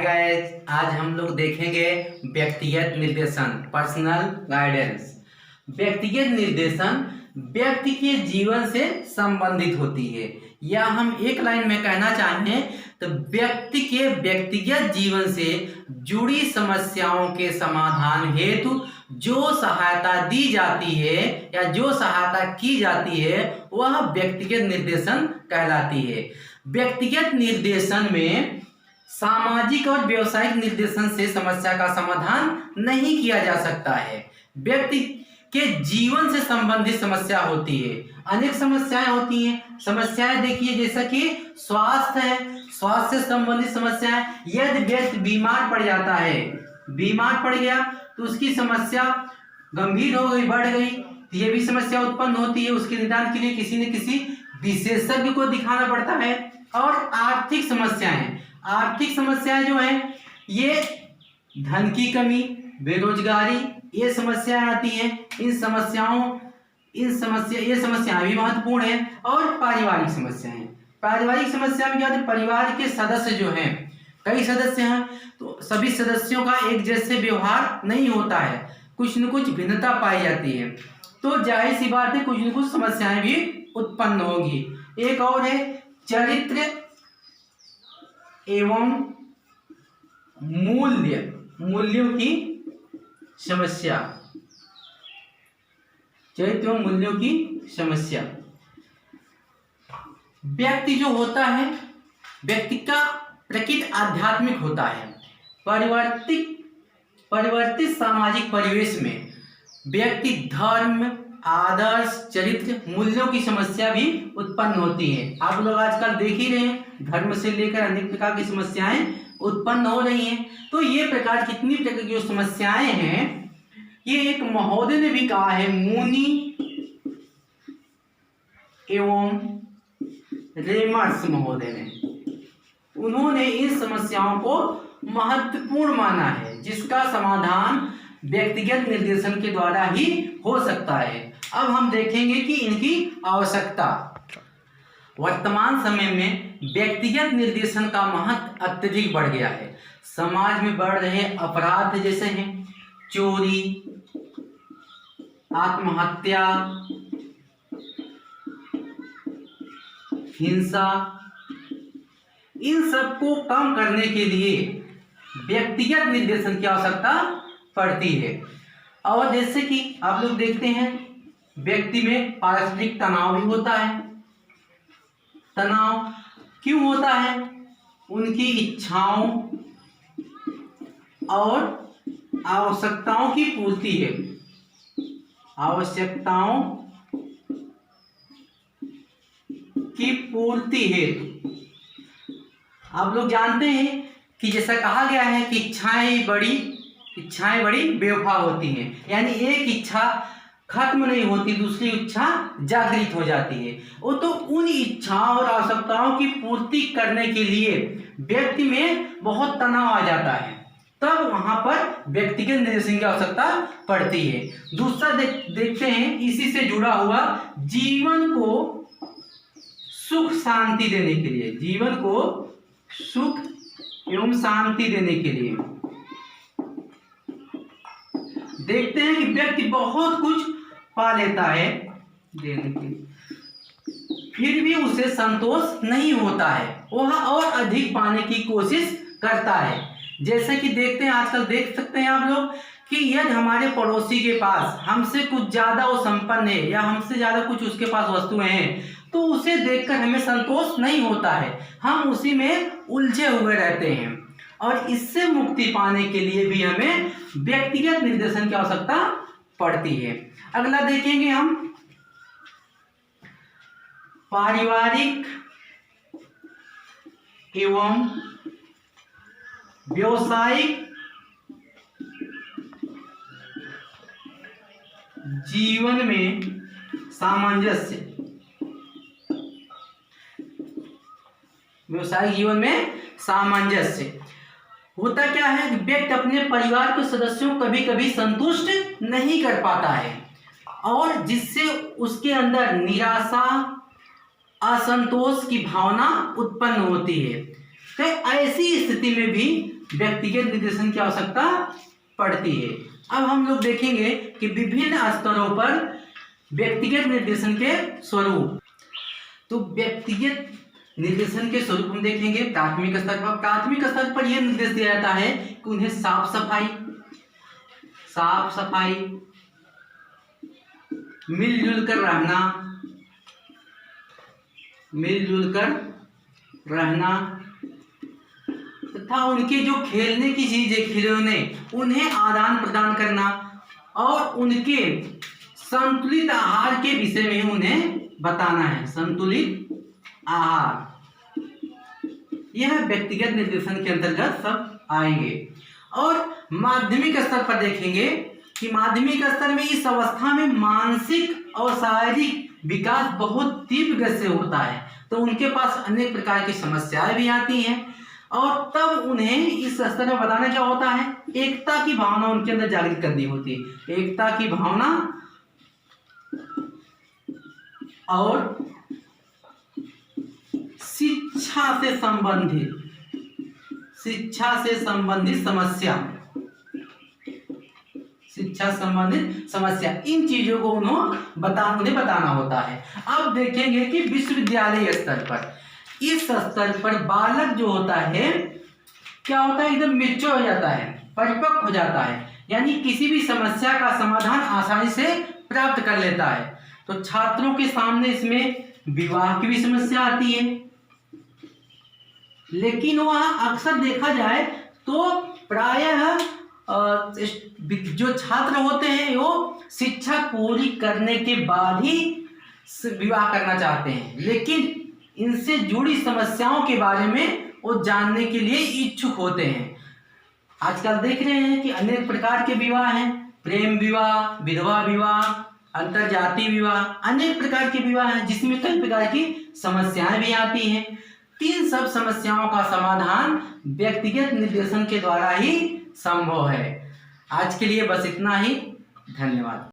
Guys, आज हम लोग देखेंगे व्यक्तिगत निर्देशन, पर्सनल गाइडेंस। व्यक्तिगत निर्देशन व्यक्ति के जीवन से संबंधित होती है, या हम एक लाइन में कहना चाहें तो व्यक्ति के व्यक्तिगत जीवन से जुड़ी समस्याओं के समाधान हेतु जो सहायता दी जाती है या जो सहायता की जाती है वह व्यक्तिगत निर्देशन कहलाती है। व्यक्तिगत निर्देशन में सामाजिक और व्यवसायिक निर्देशन से समस्या का समाधान नहीं किया जा सकता है। व्यक्ति के जीवन से संबंधित समस्या होती है, अनेक समस्याएं होती हैं। समस्याएं देखिए, जैसा कि स्वास्थ्य है, स्वास्थ्य से संबंधित समस्याएं। यदि व्यक्ति बीमार पड़ जाता है, बीमार पड़ गया तो उसकी समस्या गंभीर हो गई, बढ़ गई, तो ये भी समस्या उत्पन्न होती है। उसके निदान के लिए किसी न किसी विशेषज्ञ को दिखाना पड़ता है। और आर्थिक समस्याएं, आर्थिक समस्याएं जो है ये धन की कमी, बेरोजगारी, ये समस्याएं आती हैं। ये समस्याएं भी महत्वपूर्ण है। और पारिवारिक समस्याएं, पारिवारिक समस्या में क्या होता है, परिवार के सदस्य जो हैं, कई सदस्य हैं तो सभी सदस्यों का एक जैसे व्यवहार नहीं होता है, कुछ न कुछ भिन्नता पाई जाती है, तो जाहिर सी बात है कुछ न कुछ समस्याएं भी उत्पन्न होगी। एक और है चरित्र एवं मूल्यों की समस्या। चरित्र एवं मूल्यों की समस्या। व्यक्ति जो होता है, व्यक्ति का प्रकृति आध्यात्मिक होता है। परिवर्तित सामाजिक परिवेश में व्यक्ति धर्म, आदर्श, चरित्र, मूल्यों की समस्या भी उत्पन्न होती है। आप लोग आजकल देख ही रहे हैं, धर्म से लेकर अनेक प्रकार की समस्याएं उत्पन्न हो रही हैं। तो ये कितनी प्रकार की जो समस्याएं हैं, ये एक महोदय ने भी कहा है, मुनि एवं रेमर्स महोदय ने, उन्होंने इन समस्याओं को महत्वपूर्ण माना है, जिसका समाधान व्यक्तिगत निर्देशन के द्वारा ही हो सकता है। अब हम देखेंगे कि इनकी आवश्यकता। वर्तमान समय में व्यक्तिगत निर्देशन का महत्व अत्यधिक बढ़ गया है। समाज में बढ़ रहे अपराध जैसे हैं चोरी, आत्महत्या, हिंसा, इन सब को कम करने के लिए व्यक्तिगत निर्देशन की आवश्यकता पड़ती है। और जैसे कि आप लोग देखते हैं, व्यक्ति में पारस्परिक तनाव भी होता है। तनाव क्यों होता है? उनकी इच्छाओं और आवश्यकताओं की पूर्ति है, आवश्यकताओं की पूर्ति हेतु। आप लोग जानते हैं कि जैसा कहा गया है कि इच्छाएं बड़ी बेवफा होती हैं, यानी एक इच्छा खत्म नहीं होती, दूसरी इच्छा जागृत हो जाती है। वो तो उन इच्छाओं और आवश्यकताओं की पूर्ति करने के लिए व्यक्ति में बहुत तनाव आ जाता है, तब वहां पर व्यक्तिगत निर्देशन की आवश्यकता पड़ती है। दूसरा देखते हैं, इसी से जुड़ा हुआ, जीवन को सुख शांति देने के लिए, जीवन को सुख एवं शांति देने के लिए देखते हैं कि व्यक्ति बहुत कुछ पा लेता है देने के लिए, फिर भी उसे संतोष नहीं होता है, वह और अधिक पाने की कोशिश करता है। जैसे कि देखते हैं, आजकल देख सकते हैं आप लोग कि यदि हमारे पड़ोसी के पास हमसे कुछ ज्यादा वो संपन्न है या हमसे ज्यादा कुछ उसके पास वस्तुएं हैं, तो उसे देखकर हमें संतोष नहीं होता है, हम उसी में उलझे हुए रहते हैं। और इससे मुक्ति पाने के लिए भी हमें व्यक्तिगत निर्देशन की आवश्यकता पड़ती है। अगला देखेंगे हम, पारिवारिक एवं व्यवसायिक जीवन में सामंजस्य। व्यवसायिक जीवन में सामंजस्य होता क्या है कि व्यक्ति अपने परिवार के सदस्यों को कभी कभी संतुष्ट नहीं कर पाता है, और जिससे उसके अंदर निराशा, असंतोष की भावना उत्पन्न होती है। तो ऐसी स्थिति में भी व्यक्तिगत निर्देशन की आवश्यकता पड़ती है। अब हम लोग देखेंगे कि विभिन्न स्तरों पर व्यक्तिगत निर्देशन के स्वरूप। तो व्यक्तिगत निर्देशन के स्वरूप हम देखेंगे प्राथमिक स्तर पर। प्राथमिक स्तर पर यह निर्देश दिया जाता है कि उन्हें साफ सफाई, मिलजुल कर रहना तथा उनके जो खेलने की चीजें, खिलौने, उन्हें आदान प्रदान करना और उनके संतुलित आहार के विषय में उन्हें बताना है। संतुलित आहार, यह व्यक्तिगत निर्देशन के अंतर्गत सब आएंगे। और माध्यमिक स्तर पर देखेंगे कि माध्यमिक स्तर में इस अवस्था में मानसिक और शारीरिक विकास बहुत तीव्र गति से होता है, तो उनके पास अनेक प्रकार की समस्याएं भी आती हैं और तब उन्हें इस स्तर में बताना क्या होता है, एकता की भावना उनके अंदर जागृत करनी होती है। एकता की भावना और शिक्षा से संबंधित समस्या, इन चीजों को उन्हें बताना होता है। अब देखेंगे कि विश्वविद्यालय स्तर पर, इस स्तर पर बालक जो होता है क्या होता है, एकदम मैच्योर हो जाता है, परिपक्व हो जाता है, यानी किसी भी समस्या का समाधान आसानी से प्राप्त कर लेता है। तो छात्रों के सामने इसमें विवाह की भी समस्या आती है, लेकिन वह अक्सर देखा जाए तो प्रायः जो छात्र होते हैं वो शिक्षा पूरी करने के बाद ही विवाह करना चाहते हैं, लेकिन इनसे जुड़ी समस्याओं के बारे में वो जानने के लिए इच्छुक होते हैं। आजकल देख रहे हैं कि अनेक प्रकार के विवाह हैं, प्रेम विवाह, विधवा विवाह, अंतरजातीय विवाह, अनेक प्रकार के विवाह हैं जिसमें कई प्रकार की समस्याएं भी आती हैं। इन सब समस्याओं का समाधान व्यक्तिगत निर्देशन के द्वारा ही संभव है। आज के लिए बस इतना ही। धन्यवाद।